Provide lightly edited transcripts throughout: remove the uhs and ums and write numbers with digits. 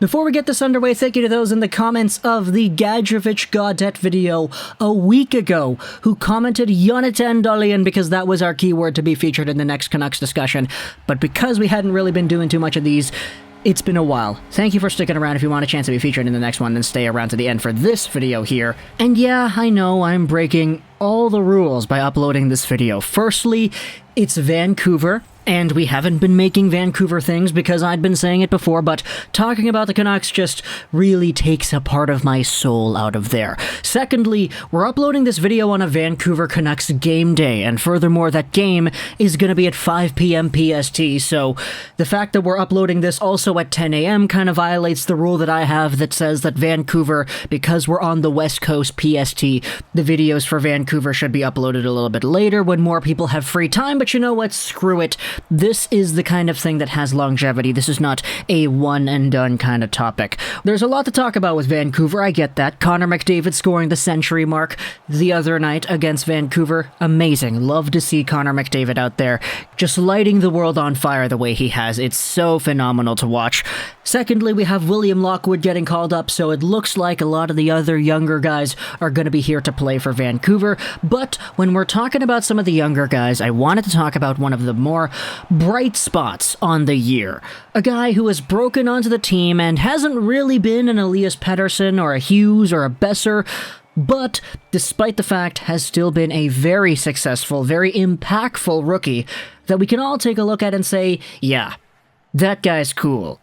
Before we get this underway, thank you to those in the comments of the Gadjevich-Gaudet video a week ago who commented Jonathan Dahlin because that was our keyword to be featured in the next Canucks discussion. But because we hadn't really been doing too much of these, it's been a while. Thank you for sticking around. If you want a chance to be featured in the next one, then stay around to the end for this video here. And yeah, I know I'm breaking all the rules by uploading this video. Firstly, it's Vancouver, and we haven't been making Vancouver things because I'd been saying it before, but talking about the Canucks just really takes a part of my soul out of there. Secondly, we're uploading this video on a Vancouver Canucks game day, and furthermore, that game is going to be at 5 p.m. PST, so the fact that we're uploading this also at 10 a.m. kind of violates the rule that I have that says that Vancouver, because we're on the West Coast PST, the videos for Vancouver should be uploaded a little bit later when more people have free time, but you know what? Screw it. This is the kind of thing that has longevity. This is not a one-and-done kind of topic. There's a lot to talk about with Vancouver, I get that. Connor McDavid scoring the century mark the other night against Vancouver. Amazing. Love to see Connor McDavid out there just lighting the world on fire the way he has. It's so phenomenal to watch. Secondly, we have William Lockwood getting called up, so it looks like a lot of the other younger guys are going to be here to play for Vancouver. But when we're talking about some of the younger guys, I wanted to talk about one of the more bright spots on the year. A guy who has broken onto the team and hasn't really been an Elias Pettersson or a Hughes or a Besser, but despite the fact has still been a very successful, very impactful rookie that we can all take a look at and say, yeah, that guy's cool.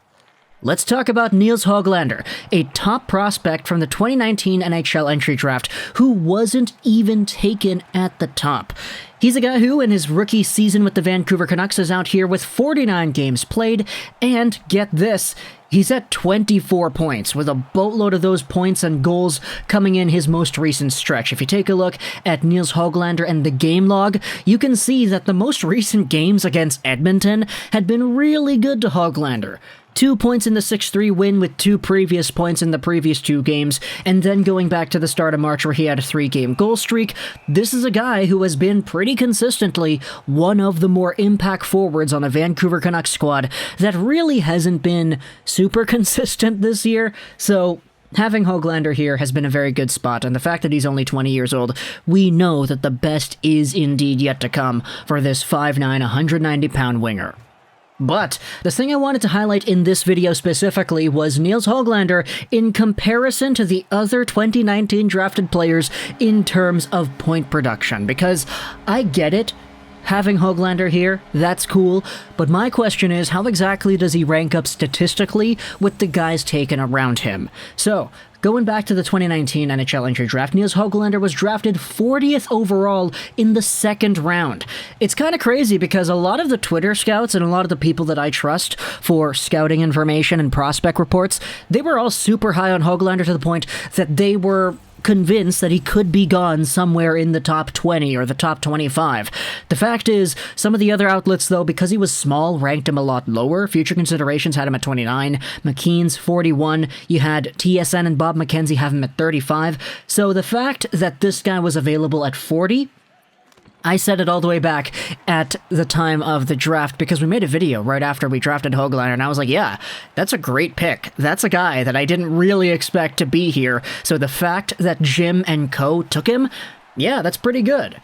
Let's talk about Nils Hoglander, a top prospect from the 2019 NHL Entry Draft who wasn't even taken at the top. He's a guy who, in his rookie season with the Vancouver Canucks, is out here with 49 games played, and get this, he's at 24 points, with a boatload of those points and goals coming in his most recent stretch. If you take a look at Nils Hoglander and the game log, you can see that the most recent games against Edmonton had been really good to Hoglander. 2 points in the 6-3 win with 2 previous points in the previous 2 games, and then going back to the start of March where he had a 3-game goal streak. This is a guy who has been pretty consistently one of the more impact forwards on a Vancouver Canucks squad that really hasn't been super consistent this year, so having Hoglander here has been a very good spot, and the fact that he's only 20 years old, we know that the best is indeed yet to come for this 5'9", 190-pound winger. But the thing I wanted to highlight in this video specifically was Nils Hoglander in comparison to the other 2019 drafted players in terms of point production, because I get it. Having Hoglander here, that's cool, but my question is, how exactly does he rank up statistically with the guys taken around him? So, going back to the 2019 NHL Entry Draft, Nils Hoglander was drafted 40th overall in the 2nd round. It's kind of crazy because a lot of the Twitter scouts and a lot of the people that I trust for scouting information and prospect reports, they were all super high on Hoglander to the point that they were convinced that he could be gone somewhere in the top 20 or the top 25. The fact is, some of the other outlets, though, because he was small, ranked him a lot lower. Future Considerations had him at 29, McKean's 41, you had TSN and Bob McKenzie have him at 35. So the fact that this guy was available at 40, I said it all the way back at the time of the draft because we made a video right after we drafted Hoglander, and I was like, yeah, that's a great pick. That's a guy that I didn't really expect to be here. So the fact that Jim and co took him, yeah, that's pretty good.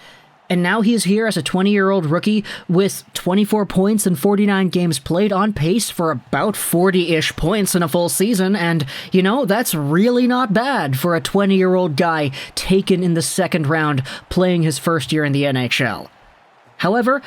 And now he's here as a 20-year-old rookie with 24 points and 49 games played, on pace for about 40-ish points in a full season, and, you know, that's really not bad for a 20-year-old guy taken in the 2nd round playing his first year in the NHL. However,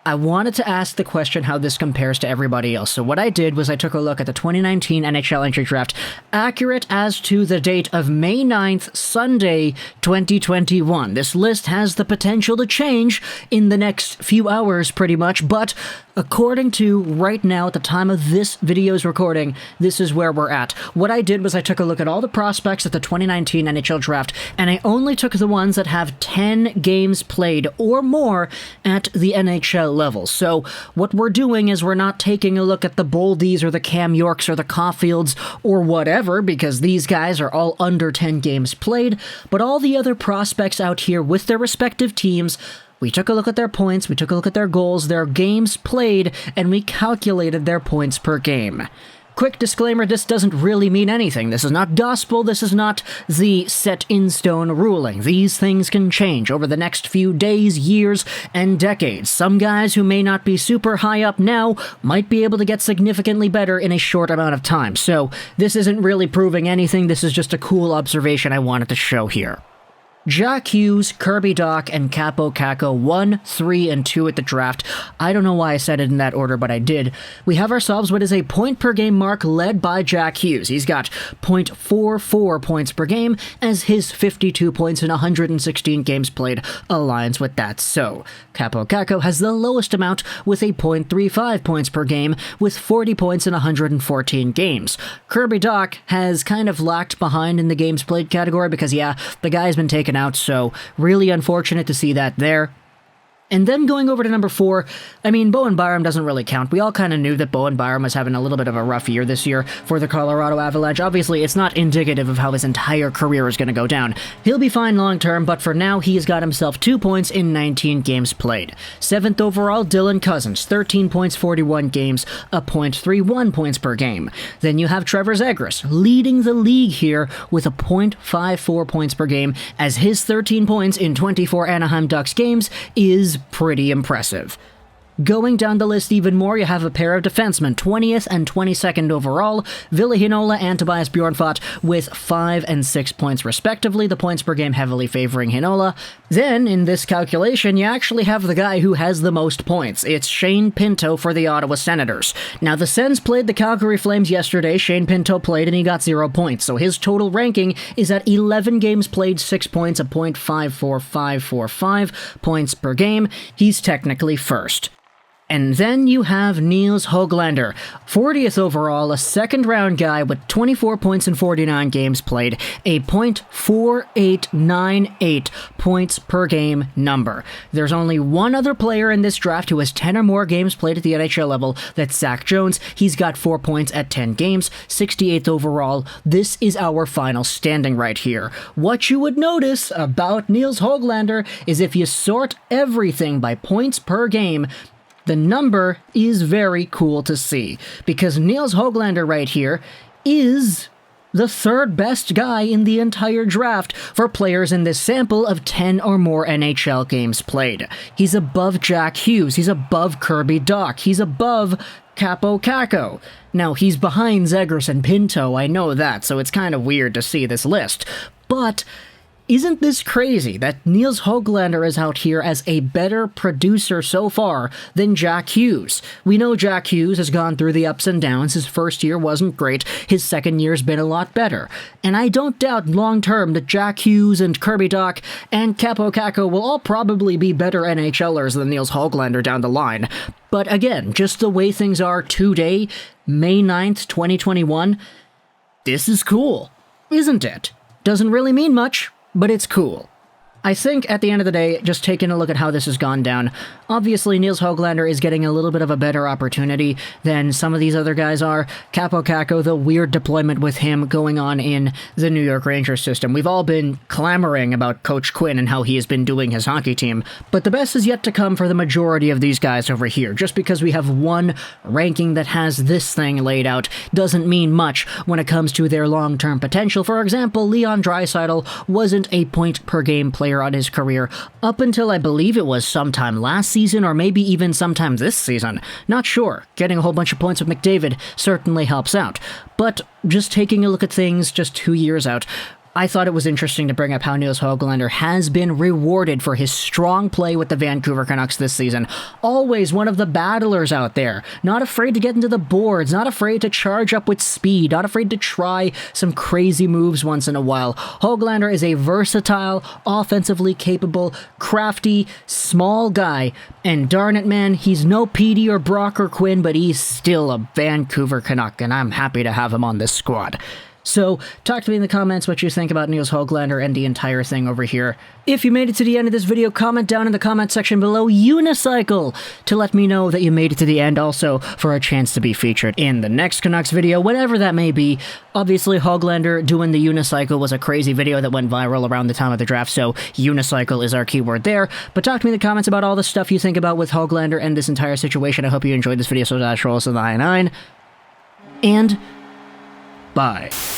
I wanted to ask the question how this compares to everybody else. So what I did was I took a look at the 2019 NHL Entry Draft, accurate as to the date of May 9th, Sunday, 2021. This list has the potential to change in the next few hours, pretty much, but according to right now, at the time of this video's recording, this is where we're at. What I did was I took a look at all the prospects at the 2019 NHL Draft, and I only took the ones that have 10 games played or more at the NHL level. So what we're doing is we're not taking a look at the Boldies or the Cam Yorks or the Caulfields or whatever, because these guys are all under 10 games played, but all the other prospects out here with their respective teams. We took a look at their points, we took a look at their goals, their games played, and we calculated their points per game. Quick disclaimer, this doesn't really mean anything. This is not gospel, this is not the set-in-stone ruling. These things can change over the next few days, years, and decades. Some guys who may not be super high up now might be able to get significantly better in a short amount of time. So this isn't really proving anything, this is just a cool observation I wanted to show here. Jack Hughes, Kirby Dach, and Kaapo Kakko 1, 3, and 2 at the draft. I don't know why I said it in that order, but I did. We have ourselves what is a point-per-game mark led by Jack Hughes. He's got .44 points per game, as his 52 points in 116 games played aligns with that. So, Kaapo Kakko has the lowest amount with a .35 points per game, with 40 points in 114 games. Kirby Dach has kind of lagged behind in the games played category because, yeah, the guy's been taken out, so really unfortunate to see that there. And then going over to number 4, I mean, Bowen Byram doesn't really count. We all kind of knew that Bowen Byram was having a little bit of a rough year this year for the Colorado Avalanche. Obviously, it's not indicative of how his entire career is going to go down. He'll be fine long-term, but for now, he has got himself 2 points in 19 games played. 7th overall, Dylan Cozens, 13 points, 41 games, a .31 points per game. Then you have Trevor Zegras, leading the league here with a .54 points per game, as his 13 points in 24 Anaheim Ducks games is pretty impressive. Going down the list even more, you have a pair of defensemen, 20th and 22nd overall, Ville Heinola and Tobias Bjornfot with 5 and 6 points respectively, the points per game heavily favoring Heinola. Then, in this calculation, you actually have the guy who has the most points. It's Shane Pinto for the Ottawa Senators. Now, the Sens played the Calgary Flames yesterday, Shane Pinto played and he got 0 points, so his total ranking is at 11 games played, 6 points, a .54545 points per game. He's technically first. And then you have Nils Hoglander, 40th overall, a second-round guy with 24 points in 49 games played, a .4898 points per game number. There's only one other player in this draft who has 10 or more games played at the NHL level, that's Zach Jones. He's got 4 points at 10 games, 68th overall. This is our final standing right here. What you would notice about Nils Hoglander is if you sort everything by points per game, the number is very cool to see, because Nils Hoglander right here is the third best guy in the entire draft for players in this sample of 10 or more NHL games played. He's above Jack Hughes, he's above Kirby Dach, he's above Kaapo Kakko. Now, he's behind Zegras and Pinto, I know that, so it's kind of weird to see this list, but isn't this crazy that Nils Hoglander is out here as a better producer so far than Jack Hughes? We know Jack Hughes has gone through the ups and downs. His first year wasn't great. His second year's been a lot better. And I don't doubt long-term that Jack Hughes and Kirby Dach and Kaapo Kakko will all probably be better NHLers than Nils Hoglander down the line. But again, just the way things are today, May 9th, 2021, this is cool, isn't it? Doesn't really mean much, but it's cool. I think, at the end of the day, just taking a look at how this has gone down, obviously Nils Hoglander is getting a little bit of a better opportunity than some of these other guys are. Kaapo Kakko, the weird deployment with him going on in the New York Rangers system. We've all been clamoring about Coach Quinn and how he has been doing his hockey team, but the best is yet to come for the majority of these guys over here. Just because we have one ranking that has this thing laid out doesn't mean much when it comes to their long-term potential. For example, Leon Draisaitl wasn't a point-per-game player on his career up until I believe it was sometime last season or maybe even sometime this season. Not sure. Getting a whole bunch of points with McDavid certainly helps out. But just taking a look at things just 2 years out, I thought it was interesting to bring up how Nils Hoglander has been rewarded for his strong play with the Vancouver Canucks this season. Always one of the battlers out there. Not afraid to get into the boards, not afraid to charge up with speed, not afraid to try some crazy moves once in a while. Hoglander is a versatile, offensively capable, crafty, small guy. And darn it, man, he's no Petey or Brock or Quinn, but he's still a Vancouver Canuck, and I'm happy to have him on this squad. So, talk to me in the comments what you think about Nils Hoglander and the entire thing over here. If you made it to the end of this video, comment down in the comment section below Unicycle to let me know that you made it to the end, also for a chance to be featured in the next Canucks video, whatever that may be. Obviously, Hoglander doing the Unicycle was a crazy video that went viral around the time of the draft, so Unicycle is our keyword there. But talk to me in the comments about all the stuff you think about with Hoglander and this entire situation. I hope you enjoyed this video, so that's Rolls of the I-9. And Bye.